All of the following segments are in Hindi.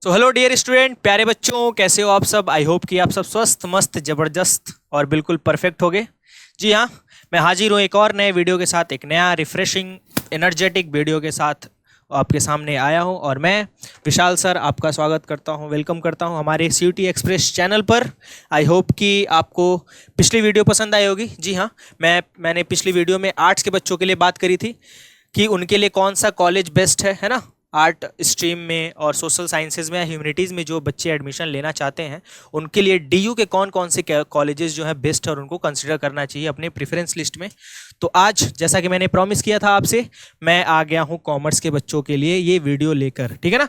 तो हेलो डियर स्टूडेंट, प्यारे बच्चों, कैसे हो आप सब। आई होप कि आप सब स्वस्थ मस्त जबरदस्त और बिल्कुल परफेक्ट होगे। जी हाँ, मैं हाजिर हूँ एक और नए वीडियो के साथ, एक नया रिफ्रेशिंग एनर्जेटिक वीडियो के साथ आपके सामने आया हूँ। और मैं विशाल सर आपका स्वागत करता हूँ, वेलकम करता हूँ हमारे सीयूटी एक्सप्रेस चैनल पर। आई होप कि आपको पिछली वीडियो पसंद आई होगी। जी हाँ, मैंने पिछली वीडियो में आर्ट्स के बच्चों के लिए बात करी थी कि उनके लिए कौन सा कॉलेज बेस्ट है ना। आर्ट स्ट्रीम में और सोशल साइंसेज में या ह्यूमैनिटीज़ में जो बच्चे एडमिशन लेना चाहते हैं उनके लिए डीयू के कौन कौन से कॉलेजेस जो है बेस्ट है और उनको कंसिडर करना चाहिए अपने प्रेफरेंस लिस्ट में। तो आज जैसा कि मैंने प्रॉमिस किया था आपसे, मैं आ गया हूँ कॉमर्स के बच्चों के लिए ये वीडियो लेकर, ठीक है ना।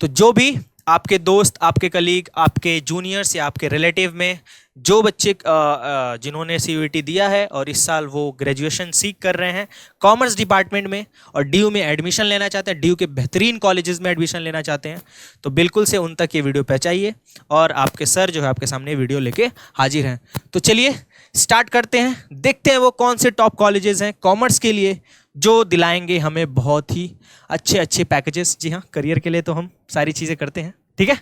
तो जो भी आपके दोस्त, आपके कलीग, आपके जूनियर्स या आपके रिलेटिव में जो बच्चे जिन्होंने सीयूईटी दिया है और इस साल वो ग्रेजुएशन सीख कर रहे हैं कॉमर्स डिपार्टमेंट में और डीयू में एडमिशन लेना चाहते हैं, डीयू के बेहतरीन कॉलेजेस में एडमिशन लेना चाहते हैं, तो बिल्कुल से उन तक ये वीडियो पहुंचाइए। और आपके सर जो है आपके सामने वीडियो लेके हाजिर हैं। तो चलिए स्टार्ट करते हैं, देखते हैं वो कौन से टॉप कॉलेजेस हैं कॉमर्स के लिए जो दिलाएंगे हमें बहुत ही अच्छे अच्छे पैकेजेस। जी हाँ, करियर के लिए तो हम सारी चीज़ें करते हैं, ठीक है।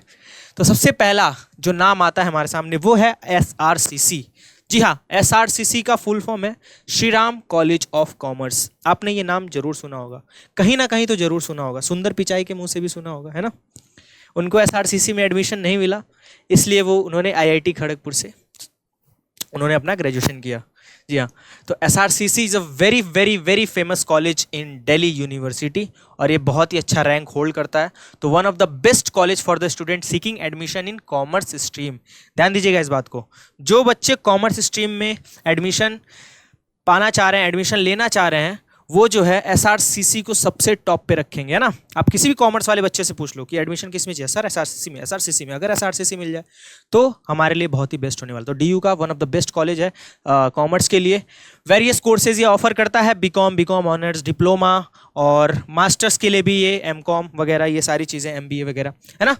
तो सबसे पहला जो नाम आता है हमारे सामने वो है एसआरसीसी। जी हाँ, एसआरसीसी का फुल फॉर्म है Shri Ram college of commerce. आपने ये नाम जरूर सुना होगा, कहीं ना कहीं तो जरूर सुना होगा, सुंदर पिचाई के मुंह से भी सुना होगा, है ना। उनको एसआरसीसी में एडमिशन नहीं मिला, इसलिए वो उन्होंने आईआईटी खड़गपुर से उन्होंने अपना ग्रेजुएशन किया। जी हाँ, तो SRCC is a very very very famous college in Delhi university और ये बहुत ही अच्छा रैंक होल्ड करता है। तो one of the best college for the student seeking admission in commerce stream. ध्यान दीजिएगा इस बात को, जो बच्चे कॉमर्स स्ट्रीम में एडमिशन पाना चाह रहे हैं, एडमिशन लेना चाह रहे हैं, वो जो है एसआरसीसी को सबसे टॉप पे रखेंगे, है ना। आप किसी भी कॉमर्स वाले बच्चे से पूछ लो कि एडमिशन किस में चाहिए, सर एसआरसीसी में। एसआरसीसी में अगर एसआरसीसी मिल जाए तो हमारे लिए बहुत ही बेस्ट होने वाला। तो डीयू का one of the best college है कॉमर्स के लिए। वेरियस कोर्सेज ये ऑफर करता है, बीकॉम ऑनर्स, डिप्लोमा और मास्टर्स के लिए भी ये एमकॉम वगैरह, ये सारी चीज़ें, एमबीए वगैरह, है ना।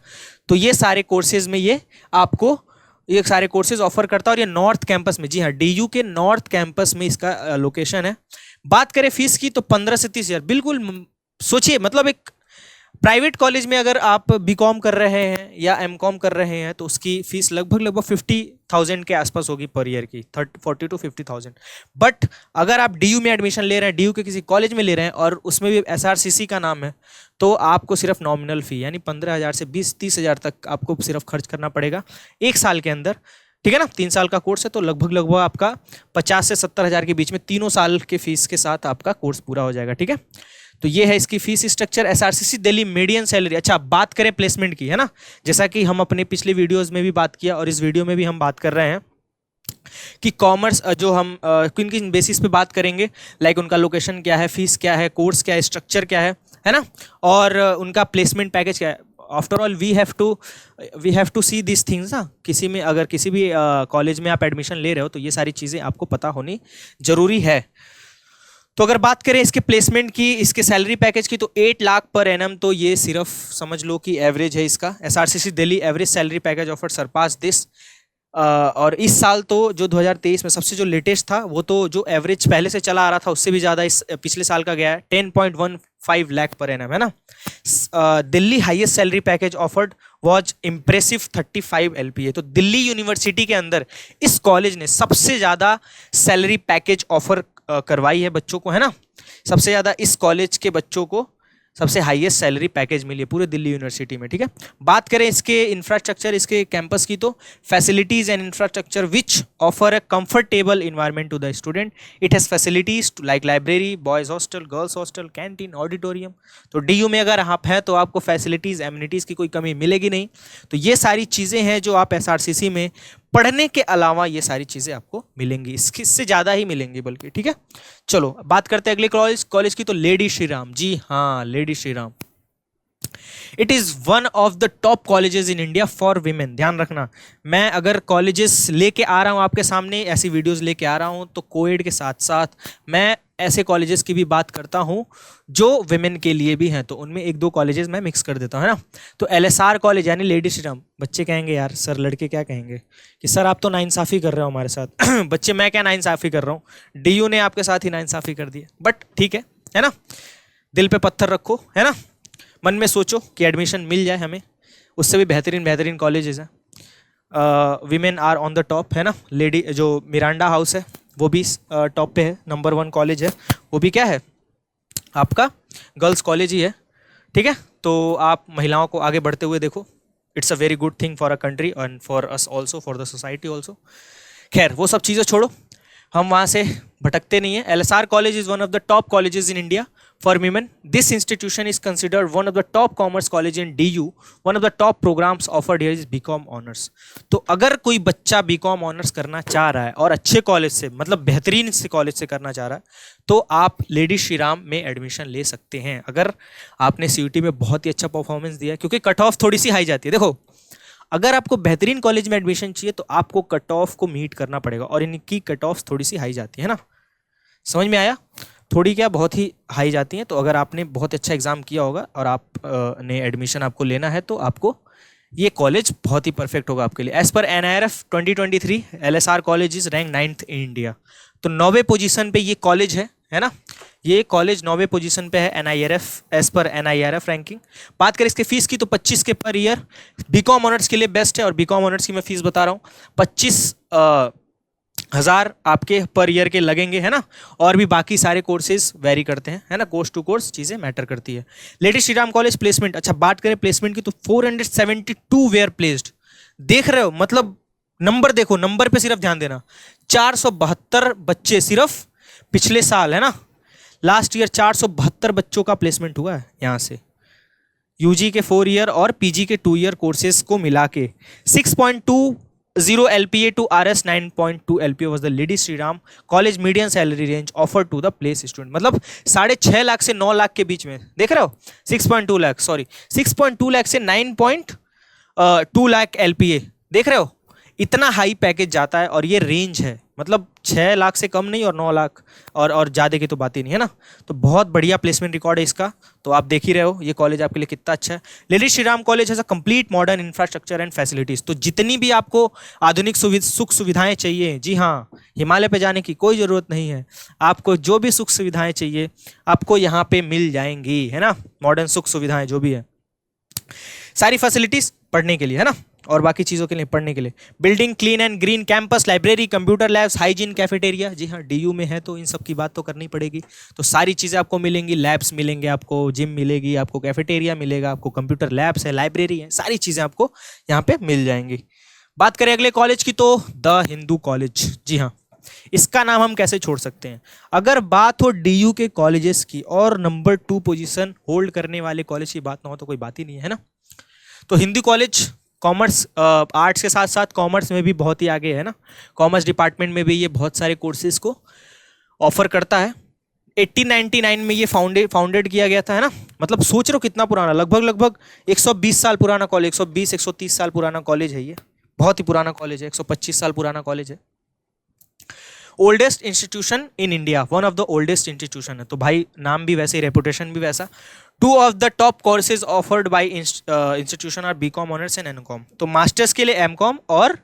तो ये सारे कोर्सेज में ये आपको ये सारे कोर्सेज ऑफर करता है और ये नॉर्थ कैंपस में, जी हाँ, डीयू के नॉर्थ कैंपस में इसका लोकेशन है। बात करें फीस की तो 15 से 30 हज़ार, बिल्कुल सोचिए, मतलब एक प्राइवेट कॉलेज में अगर आप बीकॉम कर रहे हैं या एमकॉम कर रहे हैं तो उसकी फीस लगभग 50,000 के आसपास होगी पर ईयर की, 40 to 50,000। बट अगर आप डीयू में एडमिशन ले रहे हैं, डीयू के किसी कॉलेज में ले रहे हैं और उसमें भी एसआरसीसी का नाम है, तो आपको सिर्फ नॉमिनल फी यानी 15,000 से 20-30 हज़ार तक आपको सिर्फ खर्च करना पड़ेगा एक साल के अंदर, ठीक है ना। 3 साल का कोर्स है तो लगभग आपका 50 से 70 हज़ार के बीच में तीनों साल के फीस के साथ आपका कोर्स पूरा हो जाएगा, ठीक है। तो ये है इसकी fees structure. SRCC Delhi median salary. अच्छा, बात करें प्लेसमेंट की, है ना, जैसा कि हम अपने पिछले वीडियोस में भी बात किया और इस वीडियो में भी हम बात कर रहे हैं कि कॉमर्स जो हम किन किन बेसिस पे बात करेंगे, लाइक उनका लोकेशन क्या है, फीस क्या है, कोर्स क्या है, स्ट्रक्चर क्या है ना, और उनका प्लेसमेंट पैकेज क्या है। After all we have to see this things ना। किसी में अगर किसी भी कॉलेज में आप एडमिशन ले रहे हो तो ये सारी चीज़ें आपको पता होनी जरूरी है। तो अगर बात करें इसके प्लेसमेंट की, इसके सैलरी पैकेज की, तो 8 लाख पर एनम, तो ये सिर्फ समझ लो कि एवरेज है इसका। SRCC Delhi average salary package offer surpass this. और इस साल तो जो 2023 में सबसे जो लेटेस्ट था वो तो जो एवरेज पहले से चला आ रहा था उससे भी ज़्यादा इस पिछले साल का गया है, 10.15 लाख पर एनम, है ना। Delhi highest salary package offered was impressive 35 LPA। तो दिल्ली यूनिवर्सिटी के अंदर इस कॉलेज ने सबसे ज़्यादा सैलरी पैकेज ऑफर करवाई है बच्चों को, है ना। सबसे ज़्यादा इस कॉलेज के बच्चों को सबसे हाईएस्ट सैलरी पैकेज मिली है पूरे दिल्ली यूनिवर्सिटी में, ठीक है। बात करें इसके इंफ्रास्ट्रक्चर, इसके कैंपस की, तो facilities and infrastructure which offer a comfortable environment to the student. It has facilities like library, boys hostel, girls hostel, canteen, auditorium. तो डीयू में अगर आप हैं तो आपको फैसिलिटीज, एमिनिटीज़ की कोई कमी मिलेगी नहीं। तो ये सारी चीज़ें हैं जो आप एसआरसीसी में पढ़ने के अलावा ये सारी चीज़ें आपको मिलेंगी, इससे ज़्यादा ही मिलेंगी बल्कि, ठीक है। चलो बात करते हैं अगले कॉलेज की, तो लेडी श्री राम। जी हाँ, lady Shri Ram it is one of the top colleges in India for women. ध्यान रखना, मैं अगर कॉलेजेस लेके आ रहा हूँ आपके सामने, ऐसी वीडियोस लेके आ रहा हूँ, तो कोएड के साथ साथ मैं ऐसे कॉलेजेस की भी बात करता हूँ जो विमेन के लिए भी हैं। तो उनमें 1-2 कॉलेजेस मैं मिक्स कर देता हूँ, है ना। तो एलएसआर कॉलेज यानी लेडी श्री राम, बच्चे कहेंगे यार सर, लड़के क्या कहेंगे कि सर आप तो नाइंसाफ़ी कर रहे हो हमारे साथ। बच्चे, मैं क्या नाइंसाफ़ी कर रहा हूँ, डीयू ने आपके साथ ही नाइंसाफ़ी कर दी है, बट ठीक है ना। दिल पे पत्थर रखो, है ना, मन में सोचो कि एडमिशन मिल जाए हमें उससे भी बेहतरीन बेहतरीन कॉलेजेस हैं। Women are on the top, है ना। लेडी जो मिरांडा हाउस है वो भी टॉप पे है, नंबर 1 कॉलेज है। वो भी क्या है आपका गर्ल्स कॉलेज ही है, ठीक है। तो आप महिलाओं को आगे बढ़ते हुए देखो, it's a very good thing for a country and for us also, for the society also. खैर वो सब चीज़ें छोड़ो, हम वहाँ से भटकते नहीं है। LSR college is one of the top colleges in India for women. This institution is considered one of the top commerce college in DU। One of the top programs offered here is BCom honours. तो अगर कोई बच्चा BCom ऑनर्स करना चाह रहा है और अच्छे कॉलेज से, मतलब बेहतरीन से कॉलेज से करना चाह रहा है, तो आप लेडी श्री राम में एडमिशन ले सकते हैं अगर आपने CUT में बहुत ही अच्छा परफॉर्मेंस दिया है, क्योंकि कट ऑफ थोड़ी सी हाई जाती है। देखो, अगर आपको बेहतरीन कॉलेज में एडमिशन चाहिए तो आपको कट ऑफ को मीट करना पड़ेगा, और इनकी कट ऑफ थोड़ी सी हाई जाती है ना। समझ में आया? थोड़ी क्या, बहुत ही हाई जाती हैं। तो अगर आपने बहुत अच्छा एग्जाम किया होगा और आप ने एडमिशन आपको लेना है, तो आपको ये कॉलेज बहुत ही परफेक्ट होगा आपके लिए। As per NIRF 2023 LSR college is rank 9th in India. तो 9वें पोजीशन पे ये कॉलेज है ना। ये कॉलेज 9वें पोजीशन पे है NIRF, as per NIRF ranking. बात करें इसके फीस की तो 25 के पर ईयर BCom ऑनर्स के लिए बेस्ट है। और BCom ऑनर्स की मैं फीस बता रहा हूँ, 25,000 आपके पर ईयर के लगेंगे, है ना। और भी बाकी सारे कोर्सेज वेरी करते हैं, है ना। कोर्स टू कोर्स चीज़ें मैटर करती है। Lady Shri Ram college placement, अच्छा बात करें प्लेसमेंट की तो 472 वेयर प्लेस्ड। देख रहे हो, मतलब नंबर देखो, नंबर पे सिर्फ ध्यान देना। 472 बच्चे सिर्फ पिछले साल, है ना, लास्ट ईयर 472 बच्चों का प्लेसमेंट हुआ है यहाँ से। UG के 4 ईयर और PG के 2 ईयर कोर्सेज को मिला के 6.20 LPA to RS 9.2 LPA was the Lady Sri Ram College median salary range offered to the place student। मतलब 6.5 लाख से 9 लाख के बीच में, देख रहे हो, 6.2 लाख, सॉरी 6.2 लाख से 9.2 लाख LPA, देख रहे हो, इतना हाई पैकेज जाता है। और ये रेंज है, मतलब 6 लाख से कम नहीं और 9 लाख और ज़्यादा की तो बात ही नहीं, है ना। तो बहुत बढ़िया प्लेसमेंट रिकॉर्ड है इसका। तो आप देख ही रहे हो ये कॉलेज आपके लिए कितना अच्छा है। Lady Shri Ram college has a complete modern infrastructure and facilities. तो जितनी भी आपको आधुनिक सुख सुविधाएं चाहिए, जी हाँ, हिमालय पे जाने की कोई ज़रूरत नहीं है। आपको जो भी सुख सुविधाएं चाहिए आपको यहाँ पे मिल जाएंगी, है ना। मॉडर्न सुख सुविधाएं जो भी है, सारी फैसिलिटीज़ पढ़ने के लिए, है ना, और बाकी चीज़ों के लिए, पढ़ने के लिए। Building clean and green campus, library, computer labs, hygiene, cafeteria. जी हाँ, DU में है तो इन सब की बात तो करनी पड़ेगी। तो सारी चीज़ें आपको मिलेंगी, लैब्स मिलेंगे आपको, जिम मिलेगी आपको, कैफेटेरिया मिलेगा आपको, कंप्यूटर लैब्स है, लाइब्रेरी है, सारी चीज़ें आपको यहाँ पे मिल जाएंगी। बात करें अगले कॉलेज की तो द हिंदू कॉलेज। जी हाँ, इसका नाम हम कैसे छोड़ सकते हैं। अगर बात हो DU के कॉलेजेस की और नंबर 2 पोजीशन होल्ड करने वाले कॉलेज की बात ना हो तो कोई बात ही नहीं है ना। तो हिंदू कॉलेज कॉमर्स, आर्ट्स के साथ साथ कॉमर्स में भी बहुत ही आगे है ना। कॉमर्स डिपार्टमेंट में भी ये बहुत सारे कोर्सेज को ऑफर करता है। 1899 में ये फाउंडेड किया गया था, है ना। मतलब सोच रहे हो कितना पुराना, लगभग 120 साल पुराना कॉलेज, 120-130 साल पुराना कॉलेज है ये। बहुत ही पुराना कॉलेज है, 125 साल पुराना कॉलेज है। Oldest institution in India, one of the oldest institution है। तो भाई नाम भी वैसे ही, रेपुटेशन भी वैसा। 2 of the top courses offered by institution are BCom honours and MCom। तो मास्टर्स के लिए MCom और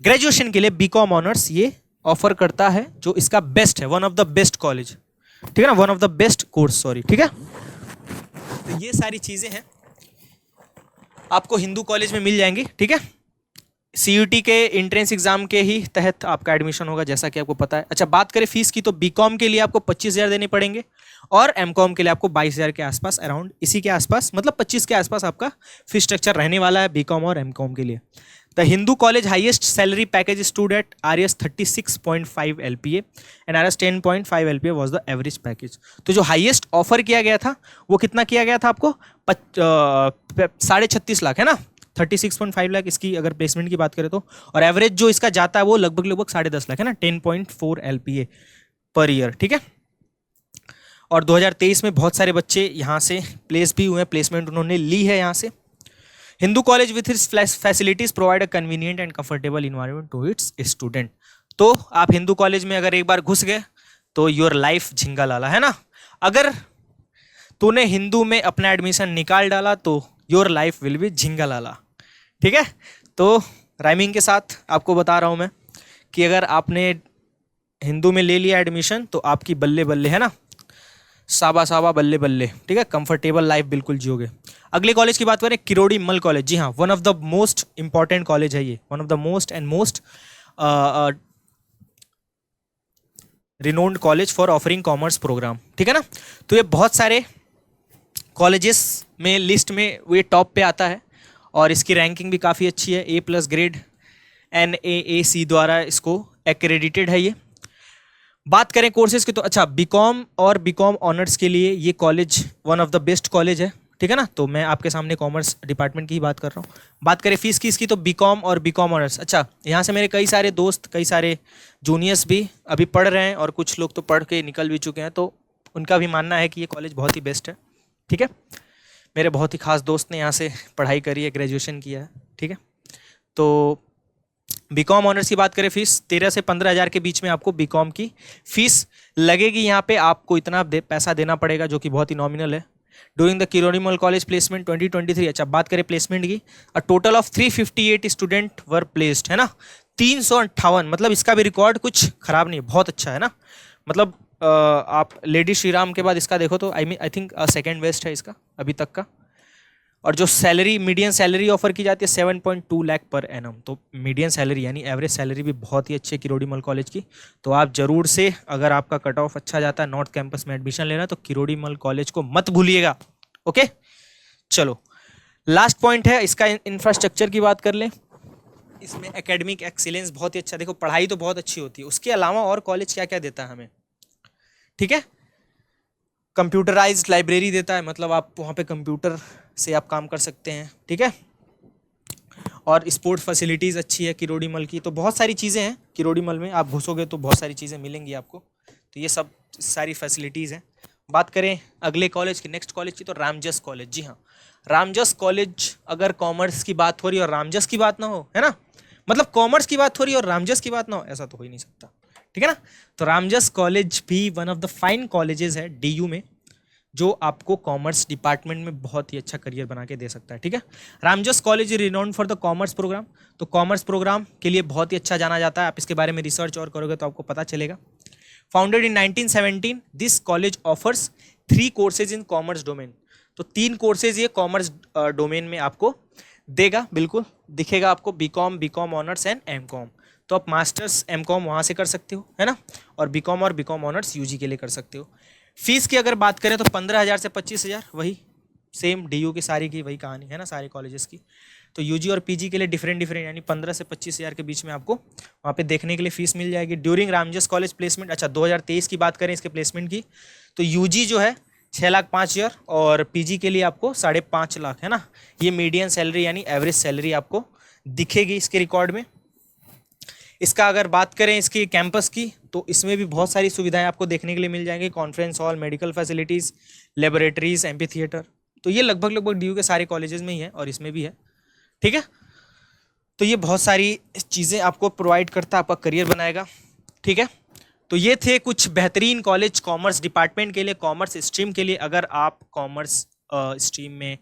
ग्रेजुएशन के लिए BCom ऑनर्स ये ऑफर करता है, जो इसका बेस्ट है, one of the best college, ठीक है ना, one of the best course, sorry, ठीक है। तो ये सारी चीजें हैं आपको हिंदू कॉलेज में मिल जाएंगी, ठीक है। CUT के एंट्रेंस एग्जाम के ही तहत आपका एडमिशन होगा, जैसा कि आपको पता है। अच्छा बात करें फीस की तो BCom के लिए आपको 25,000 देने पड़ेंगे और MCom के लिए आपको 22,000 के आसपास, अराउंड इसी के आसपास, मतलब 25 के आसपास आपका फीस स्ट्रक्चर रहने वाला है BCom और MCom के लिए। The Hindu college highest salary package stood at RS 36.5 LPA and RS 10.5 LPA was the average package. तो जो हाईएस्ट ऑफर किया गया था वो कितना किया गया था आपको, 36.5 लाख, है ना, 36.5 लाख इसकी अगर प्लेसमेंट की बात करें तो। और एवरेज जो इसका जाता है वो लगभग 10.5 लाख, है ना, 10.4 LPA पर ईयर, ठीक है। और 2023 में बहुत सारे बच्चे यहाँ से प्लेस भी हुए हैं, प्लेसमेंट उन्होंने ली है यहाँ से। Hindu college with its facilities provide a convenient and comfortable environment to its student. तो आप हिंदू कॉलेज में अगर एक बार घुस गए तो योर लाइफ झिंगा लाला, है ना। अगर तूने हिंदू में अपना एडमिशन निकाल डाला तो योर लाइफ विल बी झिंगा लाला, ठीक है। तो राइमिंग के साथ आपको बता रहा हूँ मैं कि अगर आपने हिंदू में ले लिया एडमिशन तो आपकी बल्ले बल्ले, है ना। साबा साबा बल्ले बल्ले, ठीक है, कंफर्टेबल लाइफ बिल्कुल जियोगे। अगले कॉलेज की बात करें, किरोड़ी मल कॉलेज। जी हाँ, one of the most important college है ये, one of the most and most renowned college for offering commerce program, ठीक है ना। तो ये बहुत सारे कॉलेजेस में लिस्ट में ये टॉप पे आता है और इसकी रैंकिंग भी काफ़ी अच्छी है, A+ ग्रेड NAAC द्वारा इसको एक्रेडिटेड है ये। बात करें कोर्सेज की तो अच्छा, बीकॉम और बीकॉम ऑनर्स के लिए ये college one of the best college है, ठीक है ना। तो मैं आपके सामने कॉमर्स डिपार्टमेंट की ही बात कर रहा हूँ। बात करें फीस की इसकी, तो बीकॉम और बीकॉम ऑनर्स, अच्छा यहाँ से मेरे कई सारे दोस्त, कई सारे जूनियर्स भी अभी पढ़ रहे हैं और कुछ लोग तो पढ़ के निकल भी चुके हैं, तो उनका भी मानना है कि ये कॉलेज बहुत ही बेस्ट है, ठीक है। मेरे बहुत ही खास दोस्त ने यहाँ से पढ़ाई करी है, ग्रेजुएशन किया है, ठीक है। तो बीकॉम ऑनर्स की बात करें, फीस 13 से 15 हज़ार के बीच में आपको बीकॉम की फीस लगेगी। यहाँ पे आपको इतना पैसा देना पड़ेगा जो कि बहुत ही नॉमिनल है। ड्यूरिंग द किरोड़ी मल कॉलेज प्लेसमेंट 2023, अच्छा बात करें प्लेसमेंट की, a total of 358 student were placed, है ना। 358, मतलब इसका भी रिकॉर्ड कुछ खराब नहीं है, बहुत अच्छा है ना। मतलब आप लेडी श्री राम के बाद इसका देखो तो आई थिंक सेकेंड बेस्ट है इसका अभी तक का। और जो सैलरी, मीडियन सैलरी ऑफर की जाती है 7.2 लाख पर एनम, तो मीडियन सैलरी यानी एवरेज सैलरी भी बहुत ही अच्छी है किरोड़ी मल कॉलेज की। तो आप जरूर से, अगर आपका कट ऑफ अच्छा जाता है, नॉर्थ कैंपस में एडमिशन लेना, तो किरोड़ी मल कॉलेज को मत भूलिएगा, ओके। चलो लास्ट पॉइंट है इसका, इंफ्रास्ट्रक्चर की बात कर लें। इसमें एकेडमिक एक्सीलेंस बहुत ही अच्छा, देखो पढ़ाई तो बहुत अच्छी होती है, उसके अलावा और कॉलेज क्या क्या देता है हमें, ठीक है। कंप्यूटराइज्ड लाइब्रेरी देता है, मतलब आप वहाँ पे कंप्यूटर से आप काम कर सकते हैं, ठीक है। और स्पोर्ट फैसिलिटीज़ अच्छी है किरोड़ी मल की, तो बहुत सारी चीज़ें हैं किरोड़ी मल में, आप घुसोगे तो बहुत सारी चीज़ें मिलेंगी आपको, तो ये सब सारी फैसिलिटीज़ हैं। बात करें अगले कॉलेज की, नेक्स्ट कॉलेज की, तो रामजस कॉलेज। जी हाँ, रामजस कॉलेज, अगर कॉमर्स की बात हो रही है और रामजस की बात ना हो, है ना, मतलब कॉमर्स की बात हो रही है और रामजस की बात ना हो, ऐसा तो हो ही नहीं सकता, ठीक है ना। तो रामजस कॉलेज भी one of the fine colleges है DU में, जो आपको कॉमर्स डिपार्टमेंट में बहुत ही अच्छा करियर बना के दे सकता है, ठीक है। Ramjas college is renowned for the commerce program, तो कॉमर्स प्रोग्राम के लिए बहुत ही अच्छा जाना जाता है। आप इसके बारे में रिसर्च और करोगे तो आपको पता चलेगा। Founded in 1917, this college offers 3 courses in commerce domain, तो 3 कोर्सेज ये कॉमर्स डोमेन में आपको देगा, बिल्कुल दिखेगा आपको, बीकॉम ऑनर्स एंड MCOM। तो आप मास्टर्स MCOM वहाँ से कर सकते हो, है ना, और बीकॉम ऑनर्स UG के लिए कर सकते हो। फीस की अगर बात करें तो 15,000 से 25,000, वही सेम DU की सारी की वही कहानी है ना, सारे कॉलेजेस की। तो UG और PG के लिए डिफरेंट यानी 15 से 25,000 के बीच में आपको वहाँ पे देखने के लिए फीस मिल जाएगी। ड्यूरिंग रामजस कॉलेज प्लेसमेंट, अच्छा 2023 की बात करें इसके प्लेसमेंट की, तो UG जो है 6,05,000 और PG के लिए आपको 5.5 लाख, है ना। ये मीडियन सैलरी यानी एवरेज सैलरी आपको दिखेगी इसके रिकॉर्ड में। इसका अगर बात करें इसकी कैंपस की, तो इसमें भी बहुत सारी सुविधाएं आपको देखने के लिए मिल जाएंगी, conference hall, medical facilities, laboratories, amphi theatre, तो ये लगभग DU के सारे कॉलेजेस में ही है और इसमें भी है, ठीक है। तो ये बहुत सारी चीज़ें आपको प्रोवाइड करता है, आपका करियर बनाएगा, ठीक है। तो ये थे कुछ बेहतरीन कॉलेज कॉमर्स डिपार्टमेंट के लिए, कॉमर्स स्ट्रीम के लिए। अगर आप कॉमर्स स्ट्रीम में,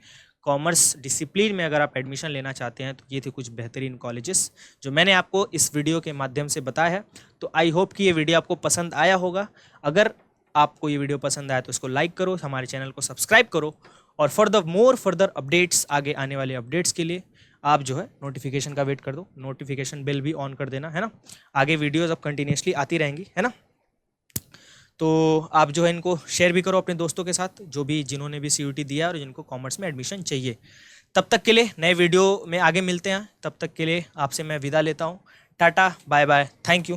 कॉमर्स डिसिप्लिन में अगर आप एडमिशन लेना चाहते हैं, तो ये थे कुछ बेहतरीन कॉलेजेस जो मैंने आपको इस वीडियो के माध्यम से बताया है। तो आई होप कि ये वीडियो आपको पसंद आया होगा। अगर आपको ये वीडियो पसंद आया तो इसको लाइक करो, हमारे चैनल को सब्सक्राइब करो, और फर्दर अपडेट्स, आगे आने वाले अपडेट्स के लिए आप जो है नोटिफिकेशन का वेट कर दो, नोटिफिकेशन बेल भी ऑन कर देना, है ना। आगे वीडियोज़ अब कंटिन्यूसली आती रहेंगी, है ना। तो आप जो है इनको शेयर भी करो अपने दोस्तों के साथ, जो भी जिन्होंने भी CUT दिया और जिनको कॉमर्स में एडमिशन चाहिए। तब तक के लिए नए वीडियो में आगे मिलते हैं, तब तक के लिए आपसे मैं विदा लेता हूँ। Tata, bye bye, thank you.